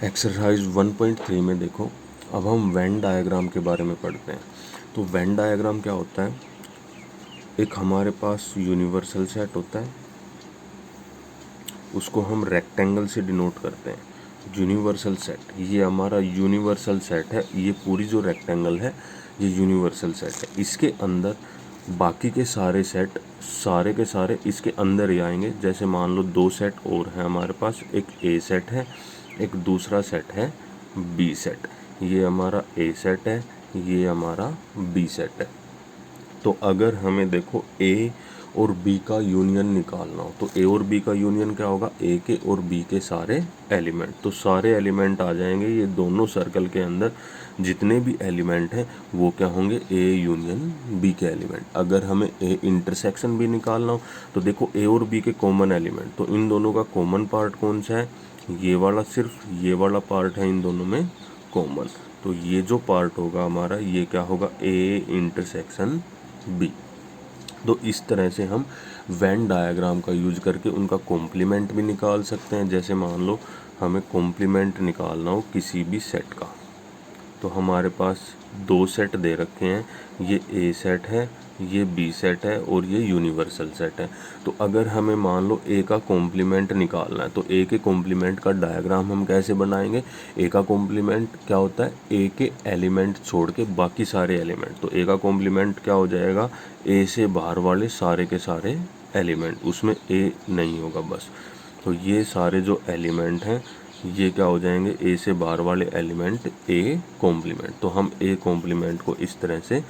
Exercise 1.3 में देखो, अब हम वेन डायग्राम के बारे में पढ़ते हैं। तो वेन डायग्राम क्या होता है? एक हमारे पास यूनिवर्सल सेट होता है, उसको हम रेक्टेंगल से डिनोट करते हैं। यूनिवर्सल सेट, ये हमारा यूनिवर्सल सेट है। ये पूरी जो रेक्टेंगल है ये यूनिवर्सल सेट है। इसके अंदर बाकी के सारे सेट सारे के सारे इसके अंदर ही आएंगे। जैसे मान लो दो सेट और हैं हमारे पास, एक ए सेट है, एक दूसरा सेट है बी सेट। ये हमारा ए सेट है, ये हमारा बी सेट है। तो अगर हमें देखो ए और बी का यूनियन निकालना हो तो ए और बी का यूनियन क्या होगा? ए के और बी के सारे एलिमेंट। तो सारे एलिमेंट आ जाएंगे ये दोनों सर्कल के अंदर। जितने भी एलिमेंट हैं वो क्या होंगे? ए यूनियन बी के एलिमेंट। अगर हमें ए इंटरसेक्शन भी निकालना हो तो देखो ए और बी के कॉमन एलिमेंट, तो इन दोनों का कॉमन पार्ट कौन सा है? ये वाला, सिर्फ ये वाला पार्ट है इन दोनों में कॉमन। तो ये जो पार्ट होगा हमारा, ये क्या होगा? A intersection B. तो इस तरह से हम वेन डायग्राम का यूज करके उनका कॉम्प्लीमेंट भी निकाल सकते हैं। जैसे मान लो हमें कॉम्प्लीमेंट निकालना हो किसी भी सेट का, तो हमारे पास दो सेट दे रखे हैं, ये ए सेट है, ये बी सेट है और ये यूनिवर्सल सेट है। तो अगर हमें मान लो ए का कॉम्प्लीमेंट निकालना है तो ए के कॉम्प्लीमेंट का डायग्राम हम कैसे बनाएंगे? ए का कॉम्प्लीमेंट क्या होता है? ए के एलिमेंट छोड़ के बाकी सारे एलिमेंट। तो ए का कॉम्प्लीमेंट क्या हो जाएगा? ए से बाहर वाले सारे के सारे एलिमेंट, उसमें ए नहीं होगा बस। तो ये सारे जो एलिमेंट हैं ये क्या हो जाएंगे? ए से बाहर वाले एलिमेंट ए कॉम्प्लीमेंट। तो हम ए कॉम्प्लीमेंट को इस तरह से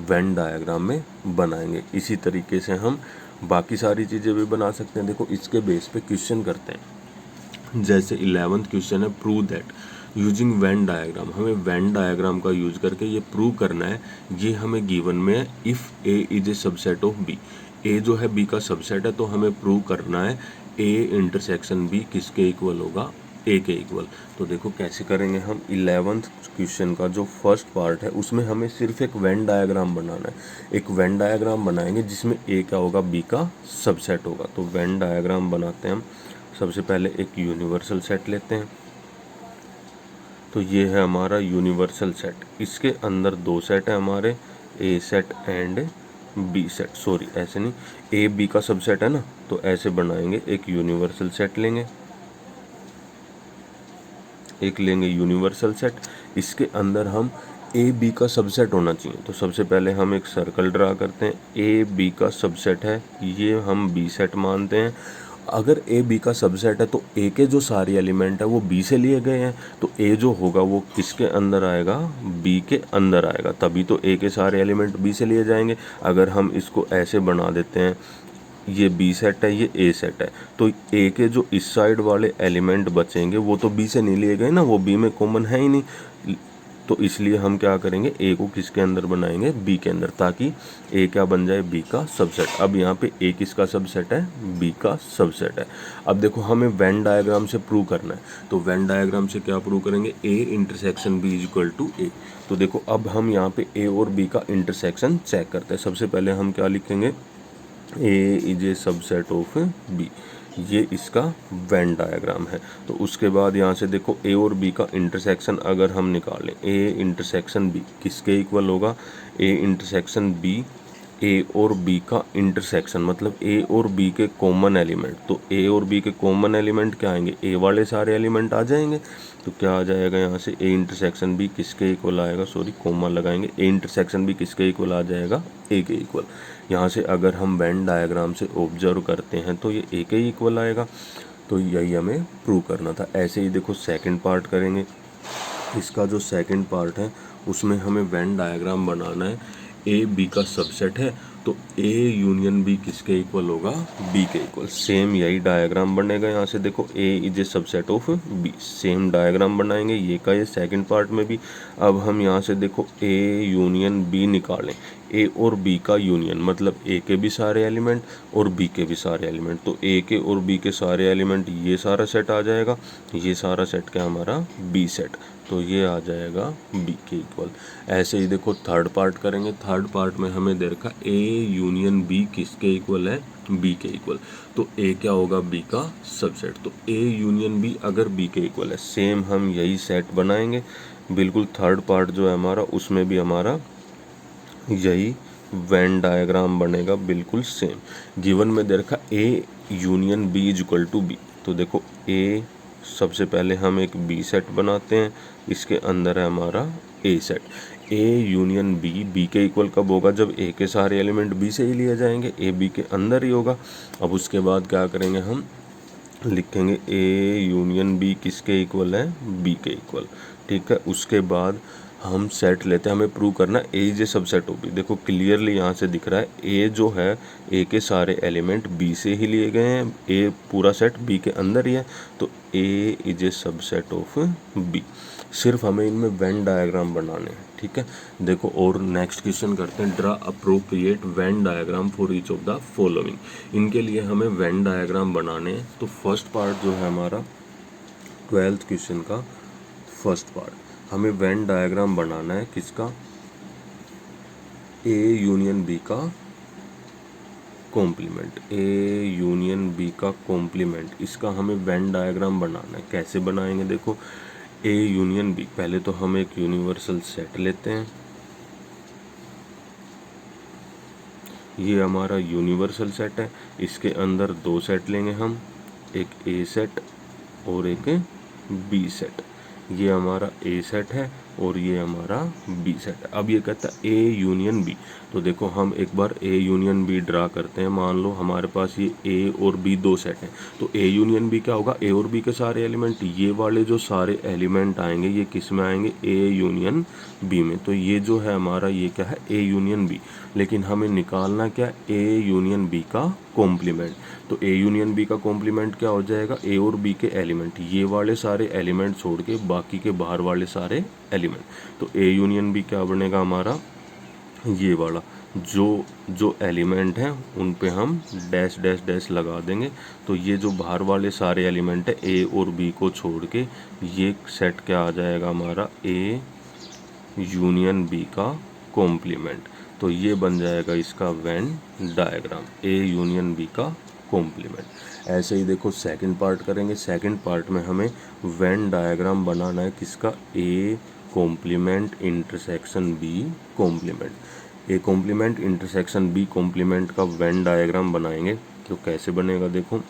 वेन डायग्राम में बनाएंगे। इसी तरीके से हम बाकी सारी चीज़ें भी बना सकते हैं। देखो इसके बेस पे क्वेश्चन करते हैं। जैसे 11th क्वेश्चन है, prove that using Venn diagram. हमें वेन डायग्राम का यूज करके ये प्रूव करना है। ये हमें गिवन में है, if A is a subset of B. A जो है बी का सबसेट है, तो हमें प्रूव करना है ए इंटरसेक्शन बी किसके इक्वल होगा? ए के इक्वल। तो देखो कैसे करेंगे हम। 11th क्वेश्चन का जो फर्स्ट पार्ट है उसमें हमें सिर्फ एक वेन डायग्राम बनाना है। एक वेन डायग्राम बनाएंगे जिसमें ए क्या होगा? बी का सबसेट होगा। तो वेन डायग्राम बनाते हैं हम। सबसे पहले एक यूनिवर्सल सेट लेते हैं। तो ये है हमारा यूनिवर्सल सेट। इसके अंदर दो सेट है हमारे, A set and B set. Sorry ऐसे नहीं, ए बी का सबसेट है ना, तो ऐसे बनाएंगे। एक यूनिवर्सल सेट लेंगे, एक लेंगे यूनिवर्सल सेट। इसके अंदर हम ए बी का सबसेट होना चाहिए। तो सबसे पहले हम एक सर्कल ड्रा करते हैं। ए बी का सबसेट है, ये हम बी सेट मानते हैं। अगर ए बी का सबसेट है तो ए के जो सारे एलिमेंट है वो बी से लिए गए हैं, तो ए जो होगा वो किसके अंदर आएगा? बी के अंदर आएगा। तभी तो ए के सारे एलिमेंट बी से लिए जाएंगे। अगर हम इसको ऐसे बना देते हैं, ये बी सेट है, ये ए सेट है, तो ए के जो इस साइड वाले एलिमेंट बचेंगे वो तो बी से नहीं लिए गए ना, वो बी में कॉमन है ही नहीं। तो इसलिए हम क्या करेंगे? ए को किसके अंदर बनाएंगे? बी के अंदर, ताकि ए क्या बन जाए? बी का सबसेट। अब यहाँ पे ए किसका सबसेट है? बी का सबसेट है। अब देखो हमें वेन डायग्राम से प्रूव करना है। तो वेन डायग्राम से क्या प्रूव करेंगे? A intersection B is equal to A. तो देखो अब हम यहाँ पे ए और बी का इंटरसेक्शन चेक करते हैं। सबसे पहले हम क्या लिखेंगे? A is a subset of B. ये इसका वेन डायग्राम है। तो उसके बाद यहाँ से देखो ए और बी का इंटरसेक्शन अगर हम निकालें, ए इंटरसेक्शन बी किसके इक्वल होगा? ए इंटरसेक्शन बी, ए और बी का इंटरसेक्शन मतलब ए और बी के कॉमन एलिमेंट। तो ए और बी के कॉमन एलिमेंट क्या आएंगे? ए वाले सारे एलिमेंट आ जाएंगे। तो क्या आ जाएगा यहाँ से? ए इंटरसेक्शन बी किसके इक्वल आएगा? सॉरी कॉमा लगाएंगे। ए इंटरसेक्शन बी किसके इक्वल आ जाएगा? ए के इक्वल। यहाँ से अगर हम वेन डायग्राम से ऑब्जर्व करते हैं तो ये ए के इक्वल आएगा। तो यही हमें प्रूव करना था। ऐसे ही देखो सेकंड पार्ट करेंगे। इसका जो सेकंड पार्ट है उसमें हमें वेन डायग्राम बनाना है। ए बी का सबसेट है, तो ए यूनियन बी किसके इक्वल होगा? बी के इक्वल। सेम यही डायग्राम बनेगा। यहाँ से देखो A is a subset of B, same diagram बनाएंगे ये का ये सेकंड पार्ट में भी। अब हम यहाँ से देखो ए यूनियन बी निकालें। ए और बी का यूनियन, मतलब ए के भी सारे एलिमेंट और बी के भी सारे एलिमेंट। तो ए के और बी के सारे एलिमेंट ये सारा सेट आ जाएगा, ये सारा सेट क्या हमारा बी सेट, तो ये आ जाएगा बी के इक्वल। ऐसे ही देखो थर्ड पार्ट करेंगे। थर्ड पार्ट में हमें दे रखा ए यूनियन बी किसके इक्वल है, बी के इक्वल। तो ए क्या होगा, बी का सबसेट। तो ए यूनियन बी अगर बी के इक्वल है, सेम हम यही सेट बनाएंगे बिल्कुल। थर्ड पार्ट जो है हमारा, उसमें भी हमारा यही वेन डायग्राम बनेगा बिल्कुल सेम। गिवन में दे रखा A union B is equal to B. तो देखो ए, सबसे पहले हम एक बी सेट बनाते हैं, इसके अंदर है हमारा A set. A union B, B के इक्वल कब होगा, जब ए के सारे एलिमेंट बी से ही लिए जाएंगे, ए बी के अंदर ही होगा। अब उसके बाद क्या करेंगे, हम लिखेंगे ए यूनियन बी किसके इक्वल है, बी के इक्वल। ठीक है, उसके बाद हम सेट लेते हैं, हमें प्रूव करना A is a subset of B. देखो क्लियरली यहाँ से दिख रहा है ए जो है, ए के सारे एलिमेंट बी से ही लिए गए हैं, ए पूरा सेट बी के अंदर ही है, तो A is a subset of B. सिर्फ हमें इनमें वेन डायग्राम बनाने हैं। ठीक है, देखो और नेक्स्ट क्वेश्चन करते हैं, draw appropriate Venn diagram for each of the following. इनके लिए हमें वेन डायग्राम बनाने हैं। तो फर्स्ट पार्ट जो है हमारा 12th क्वेश्चन का फर्स्ट पार्ट, हमें वेन डायग्राम बनाना है किसका, ए यूनियन बी का कॉम्प्लीमेंट। ए यूनियन बी का कॉम्प्लीमेंट, इसका हमें वेन डायग्राम बनाना है। कैसे बनाएंगे, देखो ए यूनियन बी, पहले तो हम एक यूनिवर्सल सेट लेते हैं, ये हमारा यूनिवर्सल सेट है। इसके अंदर दो सेट लेंगे हम, एक ए सेट और एक बी सेट। ये हमारा ए सेट है और ये हमारा बी सेट है। अब ये कहता है ए यूनियन बी, तो देखो हम एक बार ए यूनियन बी ड्रा करते हैं। मान लो हमारे पास ये ए और बी दो सेट हैं, तो ए यूनियन बी क्या होगा, ए और बी के सारे एलिमेंट, ये वाले जो सारे एलिमेंट आएंगे ये किस में आएंगे, ए यूनियन बी में। तो ये जो है हमारा, ये क्या है, ए यूनियन बी। लेकिन हमें निकालना क्या, ए यूनियन बी का कॉम्प्लीमेंट। तो ए यूनियन बी का कॉम्प्लीमेंट क्या हो जाएगा, ए और बी के एलिमेंट, ये वाले सारे एलिमेंट छोड़ के बाकी के बाहर वाले सारे एलिमेंट। तो ए यूनियन बी क्या बनेगा हमारा, ये वाला जो एलिमेंट हैं उन पे हम डैश डैश डैश लगा देंगे। तो ये जो बाहर वाले सारे एलिमेंट है ए और बी को छोड़ के, ये सेट क्या आ जाएगा हमारा, ए यूनियन बी का कॉम्प्लीमेंट। तो ये बन जाएगा इसका Venn diagram, A union B का कॉम्प्लीमेंट। ऐसे ही देखो सेकंड पार्ट करेंगे। सेकंड पार्ट में हमें वेन डायग्राम बनाना है किसका, A complement intersection B complement. A complement intersection B complement का वेन डायग्राम बनाएंगे। तो कैसे बनेगा, देखो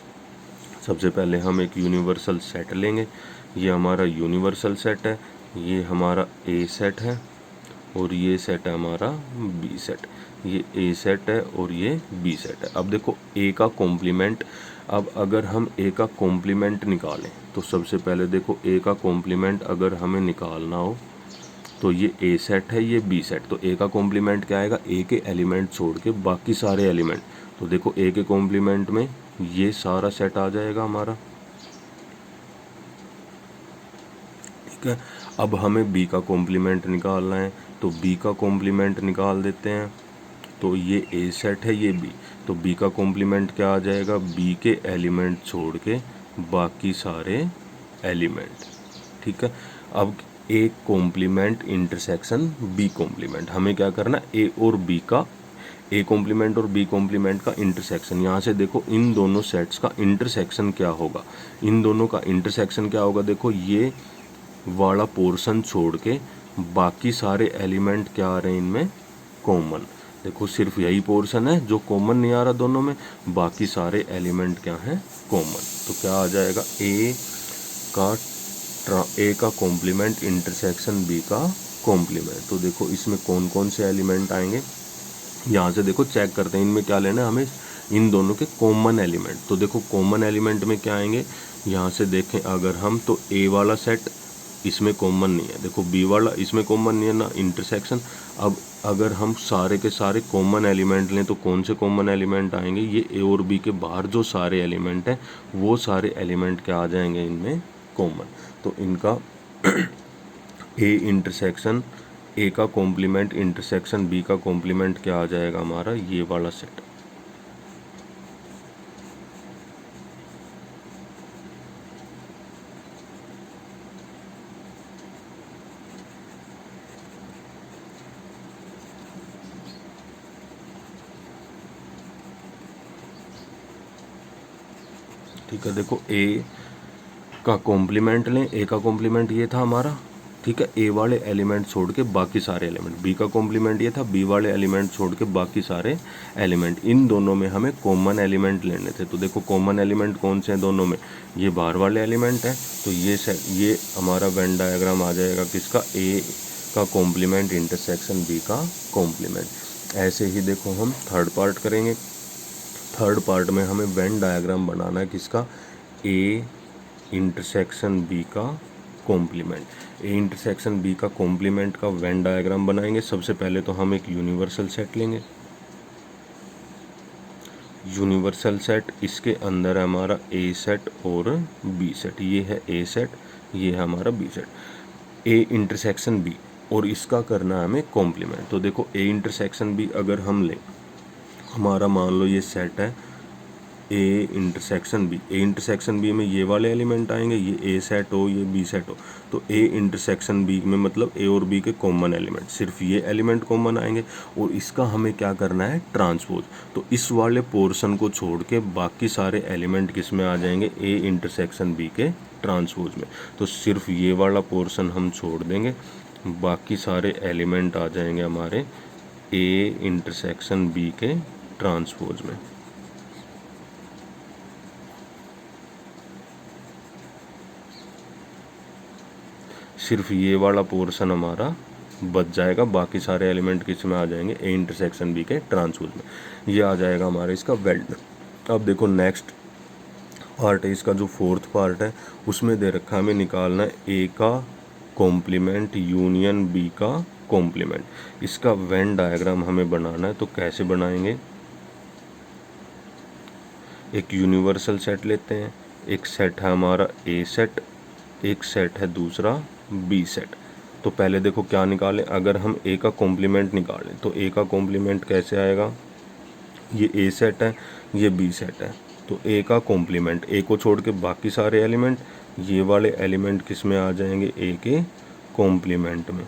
सबसे पहले हम एक यूनिवर्सल सेट लेंगे, ये हमारा यूनिवर्सल सेट है, ये हमारा ए सेट है और ये सेट है हमारा बी सेट। ये ए सेट है और ये बी सेट है। अब देखो ए का कॉम्प्लीमेंट, अब अगर हम ए का कॉम्प्लीमेंट निकालें तो सबसे पहले देखो ए का कॉम्प्लीमेंट अगर हमें निकालना हो तो ये ए सेट है, ये बी सेट। तो ए का कॉम्प्लीमेंट क्या आएगा, ए के एलिमेंट छोड़ के बाकी सारे एलिमेंट। तो देखो ए के कॉम्प्लीमेंट में ये सारा सेट आ जाएगा हमारा। ठीक है, अब हमें बी का कॉम्प्लीमेंट निकालना है, तो बी का कॉम्प्लीमेंट निकाल देते हैं। तो ये ए सेट है, ये बी, तो बी का कॉम्प्लीमेंट क्या आ जाएगा, बी के एलिमेंट छोड़ के बाकी सारे एलिमेंट। ठीक है, अब A complement intersection B complement, हमें क्या करना, ए और बी का, ए कॉम्प्लीमेंट और बी कॉम्प्लीमेंट का इंटरसेक्शन। यहाँ से देखो इन दोनों सेट्स का इंटरसेक्शन क्या होगा, इन दोनों का इंटरसेक्शन क्या होगा, देखो ये वाला पोर्शन छोड़ के बाकी सारे एलिमेंट क्या आ रहे हैं इनमें, कॉमन। देखो सिर्फ यही पोर्शन है जो कॉमन नहीं आ रहा दोनों में, बाकी सारे एलिमेंट क्या हैं, कॉमन। तो क्या आ जाएगा, ए का कॉम्प्लीमेंट इंटरसेक्शन बी का कॉम्प्लीमेंट। तो देखो इसमें कौन कौन से एलिमेंट आएंगे, यहाँ से देखो चेक करते हैं इनमें क्या लेना है हमें, इन दोनों के कॉमन एलिमेंट। तो देखो कॉमन एलिमेंट में क्या आएंगे, यहाँ से देखें अगर हम, तो ए वाला सेट इसमें कॉमन नहीं है, देखो बी वाला इसमें कॉमन नहीं है ना, इंटरसेक्शन। अब अगर हम सारे के सारे कॉमन एलिमेंट लें तो कौन से कॉमन एलिमेंट आएंगे, ये ए और बी के बाहर जो सारे एलिमेंट हैं वो सारे एलिमेंट क्या आ जाएंगे इनमें, कॉमन। तो इनका ए इंटरसेक्शन ए का कॉम्प्लीमेंट इंटरसेक्शन बी का कॉम्प्लीमेंट क्या आ जाएगा हमारा, ये वाला सेट। ठीक है, देखो ए का कॉम्प्लीमेंट लें, ए का कॉम्प्लीमेंट ये था हमारा, ठीक है, ए वाले एलिमेंट छोड़ के बाकी सारे एलिमेंट, बी का कॉम्प्लीमेंट ये था, बी वाले एलिमेंट छोड़ के बाकी सारे एलिमेंट, इन दोनों में हमें कॉमन एलिमेंट लेने थे। तो देखो कॉमन एलिमेंट कौन से हैं दोनों में, ये बाहर वाले एलिमेंट हैं, तो ये हमारा वेन डायग्राम आ जाएगा किसका, ए का कॉम्प्लीमेंट इंटरसेक्शन बी का कॉम्प्लीमेंट। ऐसे ही देखो हम थर्ड पार्ट करेंगे। थर्ड पार्ट में हमें वेन डायग्राम बनाना है किसका, ए इंटरसेक्शन बी का कॉम्प्लीमेंट। ए इंटरसेक्शन बी का कॉम्प्लीमेंट का वेन डायग्राम बनाएंगे। सबसे पहले तो हम एक यूनिवर्सल सेट लेंगे, यूनिवर्सल सेट, इसके अंदर है हमारा ए सेट और बी सेट, ये है ए सेट, ये है हमारा B set, A intersection B, और इसका करना है हमें कॉम्प्लीमेंट। तो देखो ए इंटरसेक्शन बी अगर हम लें, हमारा मान लो ये सेट है A intersection B, A intersection B में ये वाले एलिमेंट आएंगे, ये ए सेट हो ये बी सेट हो, तो ए इंटरसेक्शन बी में मतलब ए और बी के कॉमन एलिमेंट, सिर्फ ये एलिमेंट कॉमन आएंगे, और इसका हमें क्या करना है, ट्रांसपोज। तो इस वाले पोर्शन को छोड़ के बाकी सारे एलिमेंट किस में आ जाएंगे, ए इंटरसेक्शन बी के ट्रांसपोज में। तो सिर्फ ये वाला पोर्शन हम छोड़ देंगे, बाकी सारे एलिमेंट आ जाएंगे हमारे ए इंटरसेक्शन बी के ट्रांसपोज में। सिर्फ ये वाला पोर्शन हमारा बच जाएगा, बाकी सारे एलिमेंट किस में आ जाएंगे, ए इंटरसेक्शन बी के ट्रांसपोज में। ये आ जाएगा हमारा इसका वेल्ड। अब देखो नेक्स्ट पार्ट है इसका, जो फोर्थ पार्ट है उसमें दे रखा है हमें निकालना है ए का कॉम्प्लीमेंट यूनियन बी का कॉम्प्लीमेंट। इसका वेन डायग्राम हमें बनाना है, तो कैसे बनाएंगे, एक यूनिवर्सल सेट लेते हैं, एक सेट है हमारा ए सेट, एक सेट है दूसरा बी सेट। तो पहले देखो क्या निकालें, अगर हम ए का कॉम्प्लीमेंट निकालें तो ए का कॉम्प्लीमेंट कैसे आएगा, ये ए सेट है ये बी सेट है, तो ए का कॉम्प्लीमेंट, ए को छोड़ के बाकी सारे एलिमेंट, ये वाले एलिमेंट किस में आ जाएंगे, ए के कॉम्प्लीमेंट में।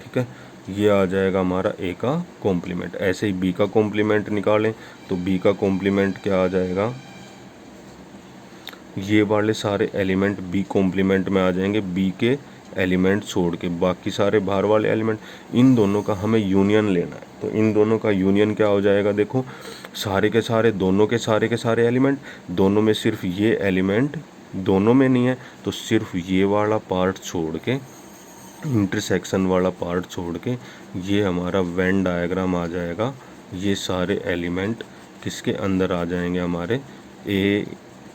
ठीक है, ये आ जाएगा हमारा ए का कॉम्प्लीमेंट। ऐसे ही बी का कॉम्प्लीमेंट निकालें तो बी का कॉम्प्लीमेंट क्या आ जाएगा, ये वाले सारे एलिमेंट बी कॉम्प्लीमेंट में आ जाएंगे, बी के एलिमेंट छोड़ के बाकी सारे बाहर वाले एलिमेंट। इन दोनों का हमें यूनियन लेना है, तो इन दोनों का यूनियन क्या हो जाएगा, देखो सारे के सारे, दोनों के सारे एलिमेंट, दोनों में सिर्फ ये एलिमेंट दोनों में नहीं है, तो सिर्फ ये वाला पार्ट छोड़ के, इंटरसेक्शन वाला पार्ट छोड़ के, ये हमारा वेन डायग्राम आ जाएगा। ये सारे एलिमेंट किसके अंदर आ जाएंगे, हमारे ए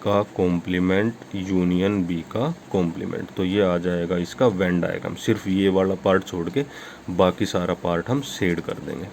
का कॉम्प्लीमेंट यूनियन बी का कॉम्प्लीमेंट। तो ये आ जाएगा इसका वेन डायग्राम, सिर्फ ये वाला पार्ट छोड़ के बाकी सारा पार्ट हम शेड कर देंगे।